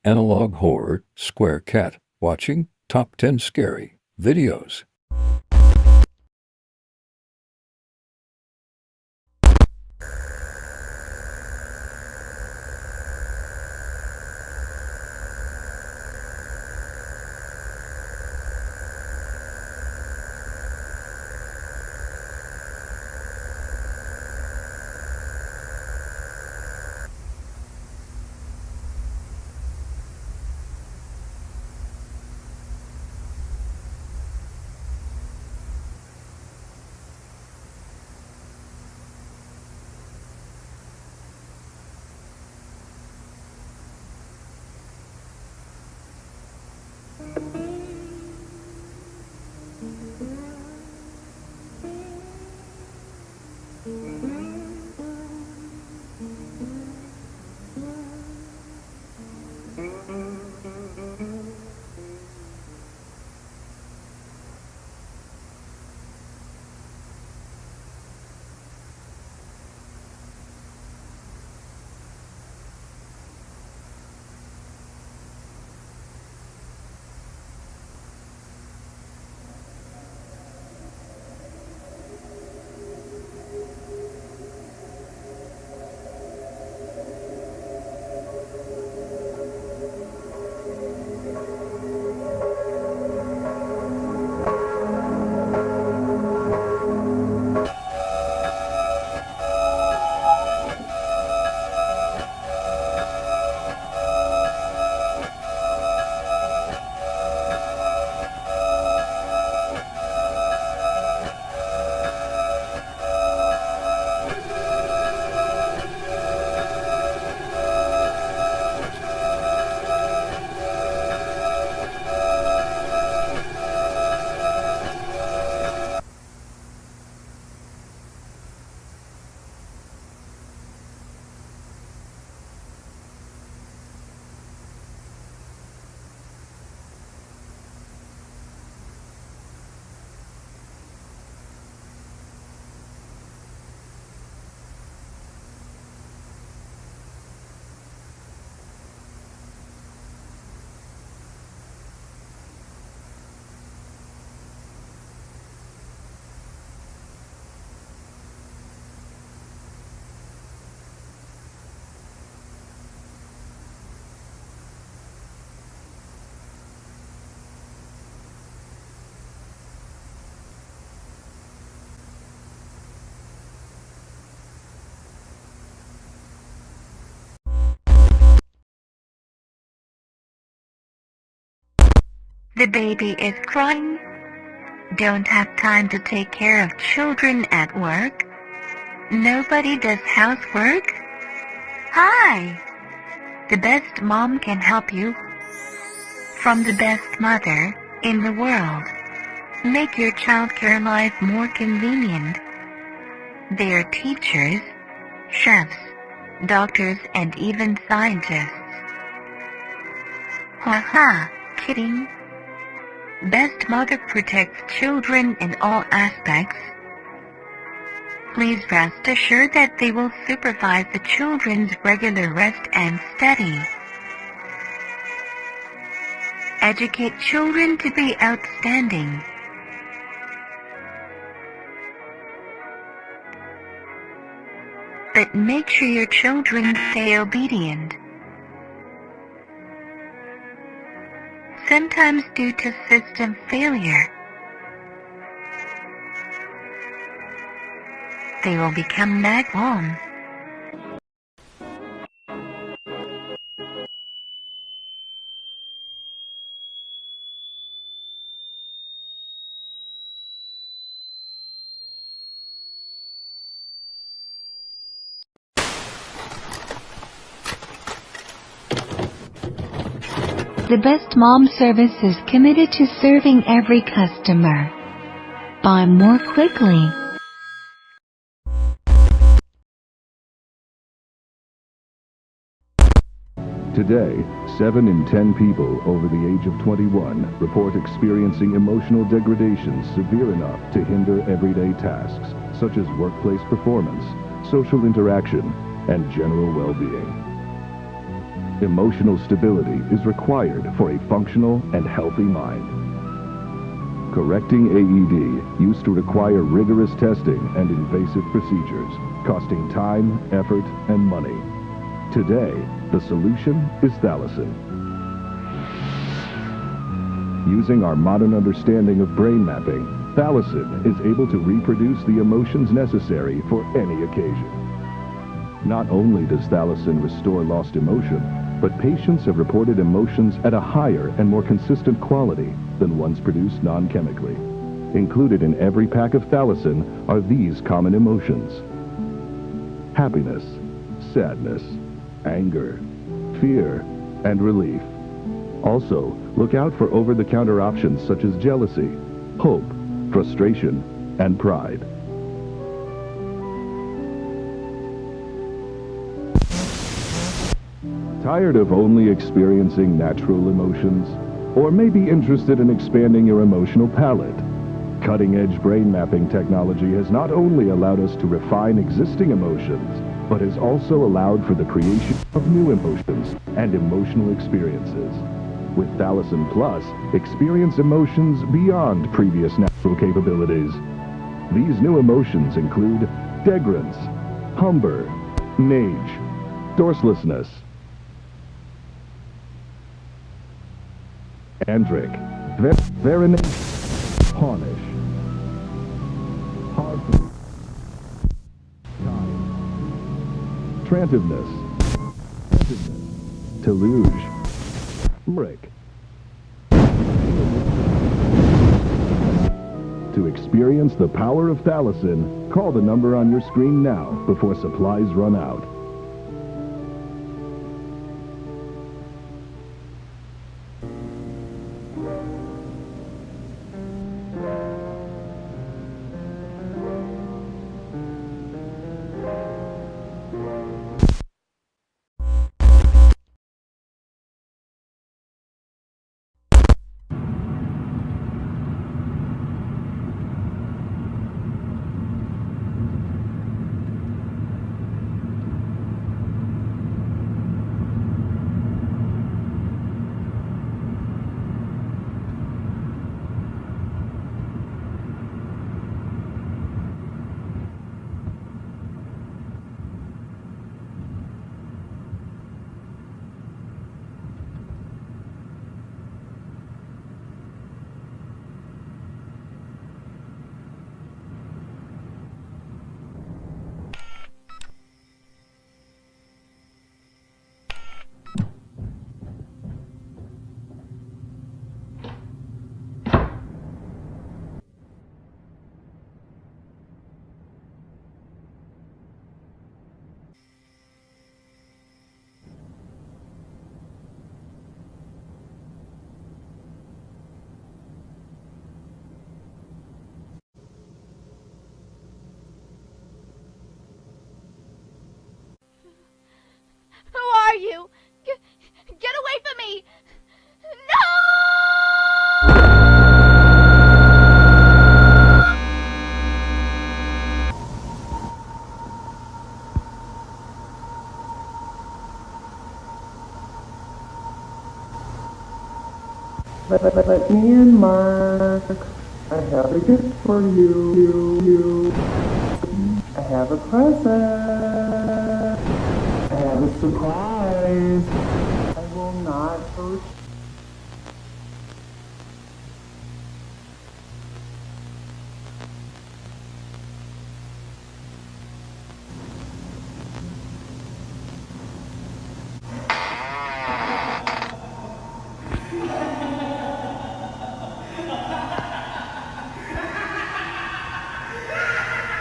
Analog Horror Square Cat, watching Top 10 Scary Videos. The baby is crying. Don't have time to take care of children at work. Nobody does housework. Hi! The best mom can help you. From the best mother in the world. Make your childcare life more convenient. They are teachers, chefs, doctors, and even scientists. Haha, kidding. Best mother protects children in all aspects. Please rest assured that they will supervise the children's regular rest and study. Educate children to be outstanding. But make sure your children stay obedient. Sometimes due to system failure, they will become nagwon. The Best Mom service is committed to serving every customer. Buy more quickly. Today, 7 in 10 people over the age of 21 report experiencing emotional degradation severe enough to hinder everyday tasks, such as workplace performance, social interaction, and general well-being. Emotional stability is required for a functional and healthy mind. Correcting AED used to require rigorous testing and invasive procedures, costing time, effort, and money. Today, the solution is THALASIN. Using our modern understanding of brain mapping, THALASIN is able to reproduce the emotions necessary for any occasion. Not only does THALASIN restore lost emotion, but patients have reported emotions at a higher and more consistent quality than ones produced non-chemically. Included in every pack of THALASIN are these common emotions: happiness, sadness, anger, fear, and relief. Also, look out for over-the-counter options such as jealousy, hope, frustration, and pride. Tired of only experiencing natural emotions? Or maybe interested in expanding your emotional palette? Cutting-edge brain mapping technology has not only allowed us to refine existing emotions, but has also allowed for the creation of new emotions and emotional experiences. With THALASIN Plus, experience emotions beyond previous natural capabilities. These new emotions include degrance, humber, nage, dorselessness, andric, veronation, pawnish, hard, time, trantiveness, teluge, brick. To experience the power of THALASIN, call the number on your screen now before supplies run out. Who are you? Get away from me! No! Let me in, Mark. I have a gift for you. I have a present. I have a surprise. I will not hurt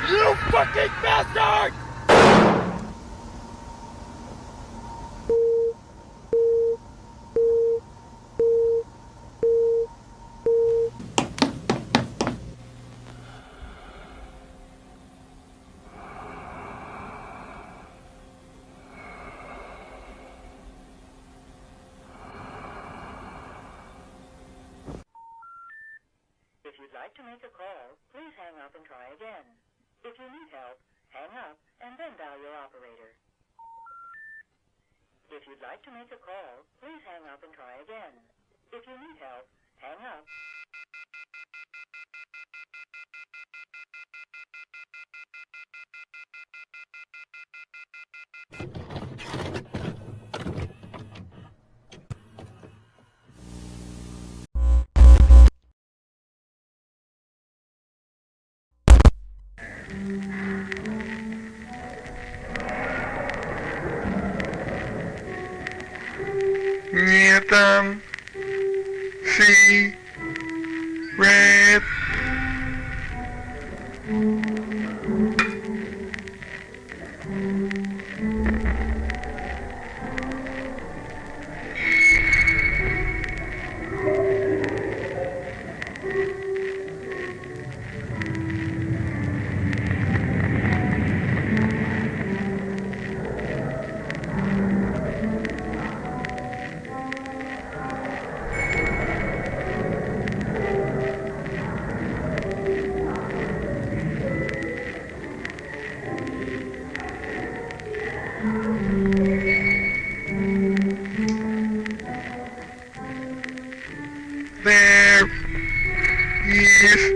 You fucking bastard! If you'd like to make a call, please hang up and try again. If you need help, hang up and then dial your operator. If If you'd like to make a call, please hang up and try again. If you need help, hang up. Nie tam. See. Red. There is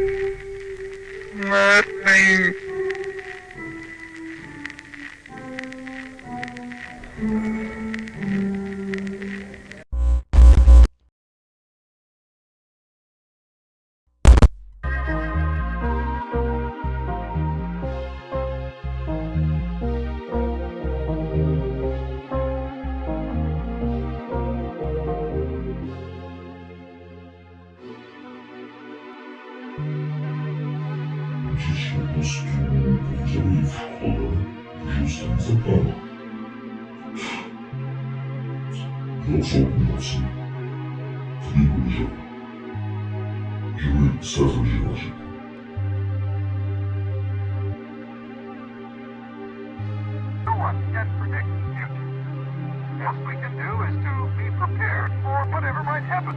nothing. Dziś po prostu powiedział jej w szkole, że jestem za pana. Nocą w nocy wbiegły żeby zagroziła się. No one can predict the future. All we can do is to be prepared for whatever might happen.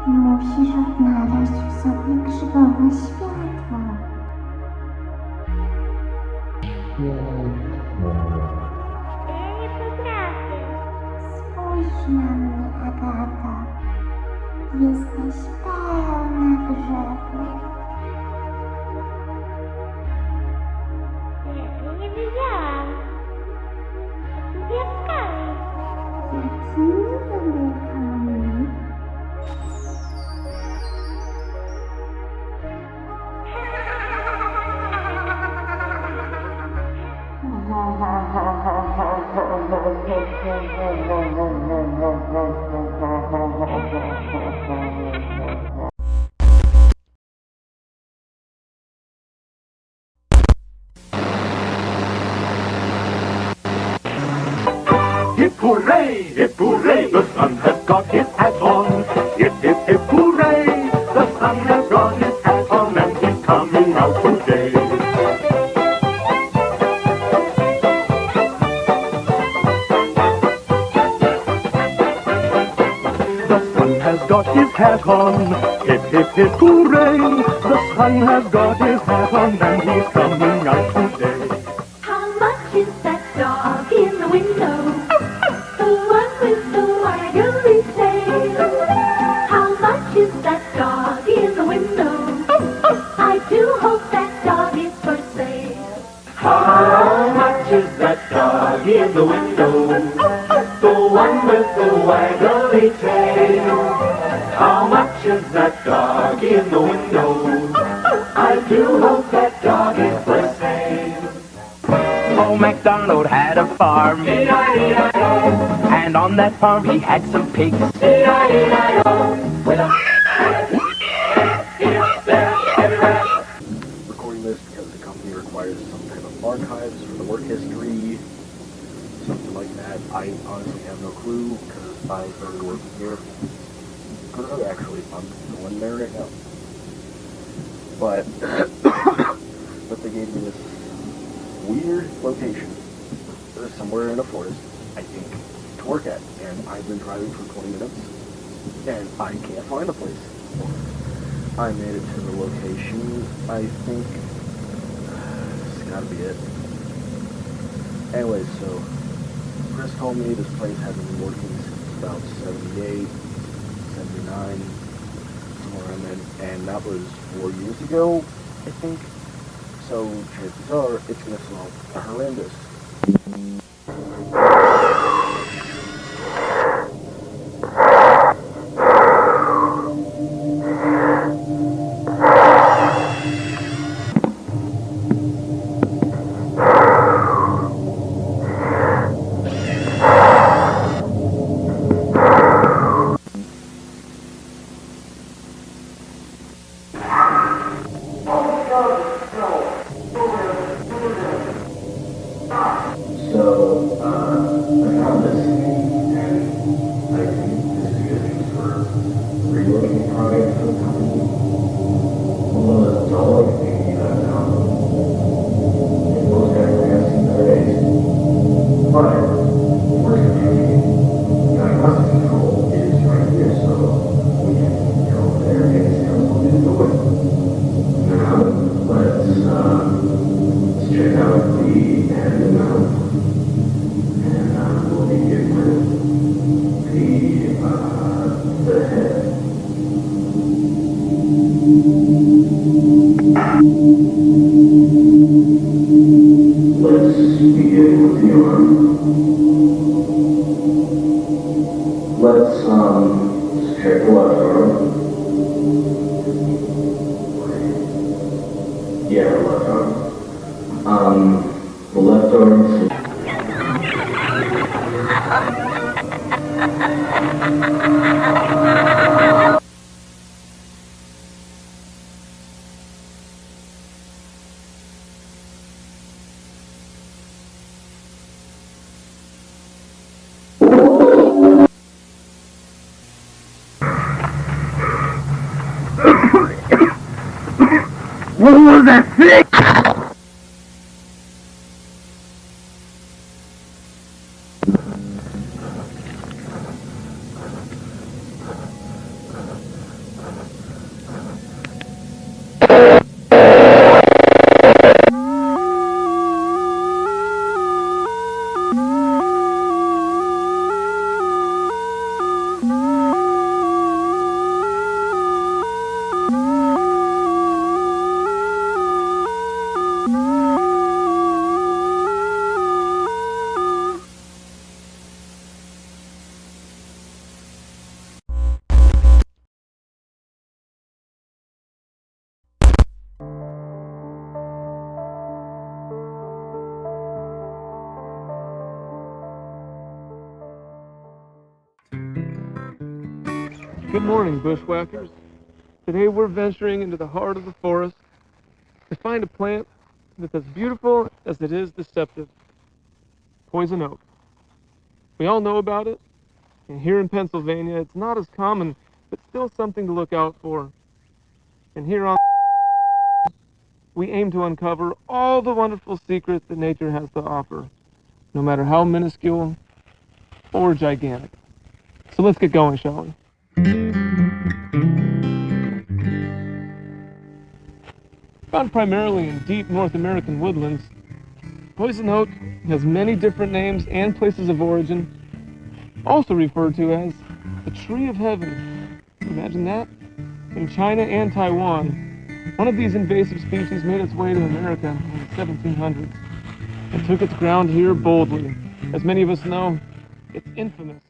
Musisz odnaleźć w sobie grzybowe światło. Ja nie potrafię. Spójrz na mnie, Agata. Jesteś pełna grzebów. Nie wiedziałam. Z gwiazdkami. Jakimi jabłkami? Ha, ha, ha. hooray, hip hooray, the sun has got his hat on. Hip hip hooray, the sun has got his hat on and he's coming out today. The sun has got his hat on. Hip hip hooray, the sun has got his hat on and he's coming out today. How much is that dog in the window? The one with the wiry tail. How much is that dog in the window? I do hope that dog is for sale. How much is that dog in the window? The one with the waggly tail. How much is that dog in the window? I do hope that dog is for sale. Old MacDonald had a farm, and on that farm he had some pigs. Recording this because the company requires some type of archives for the work history, something like that. I honestly have no clue because I started working here. Actually, I'm still in there right now. But they gave me this weird location. There's somewhere in a forest, I think, to work at. And I've been driving for 20 minutes, and I can't find the place. I made it to the location, I think. It's gotta be it. Anyway, so Chris told me this place hasn't been working since about 78, 79, somewhere around then, and that was 4 years ago, I think. So chances are it's gonna smell horrendous. What was that thing? Good morning, bushwhackers. Today we're venturing into the heart of the forest to find a plant that's as beautiful as it is deceptive. Poison oak. We all know about it. And here in Pennsylvania, it's not as common, but still something to look out for. And here on we aim to uncover all the wonderful secrets that nature has to offer, no matter how minuscule or gigantic. So let's get going, shall we? Found primarily in deep North American woodlands, poison oak has many different names and places of origin, also referred to as the tree of heaven. Imagine that? In China and Taiwan, one of these invasive species made its way to America in the 1700s and took its ground here boldly. As many of us know, it's infamous.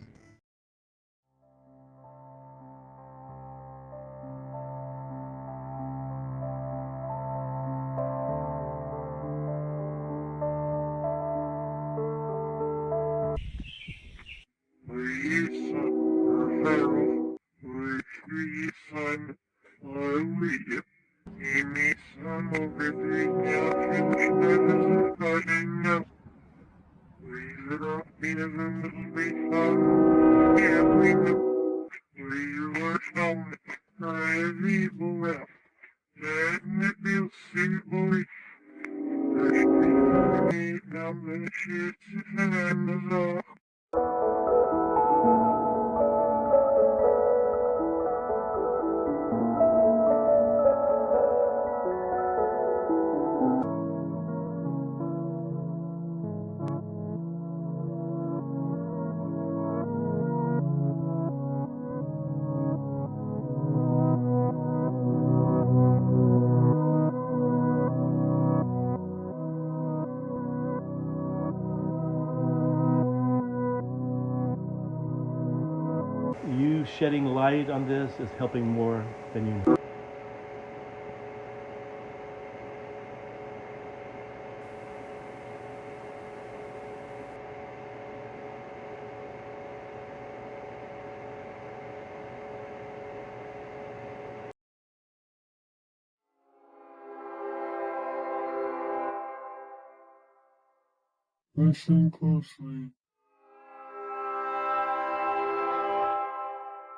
You shedding light on this is helping more than you know. Listen closely.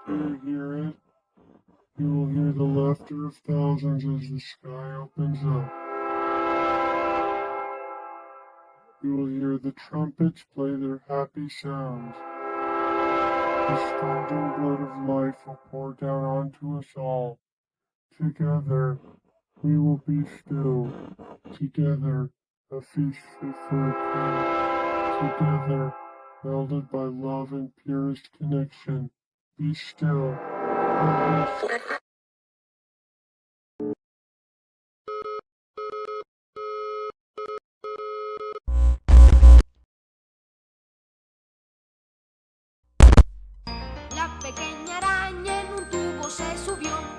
Do you hear it? You will hear the laughter of thousands as the sky opens up. You will hear the trumpets play their happy sounds. The scalding blood of life will pour down onto us all. Together, we will be still. Together, a feast fit for a king. Together, melded by love and purest connection. Be still. La pequeña araña en un tubo se subió.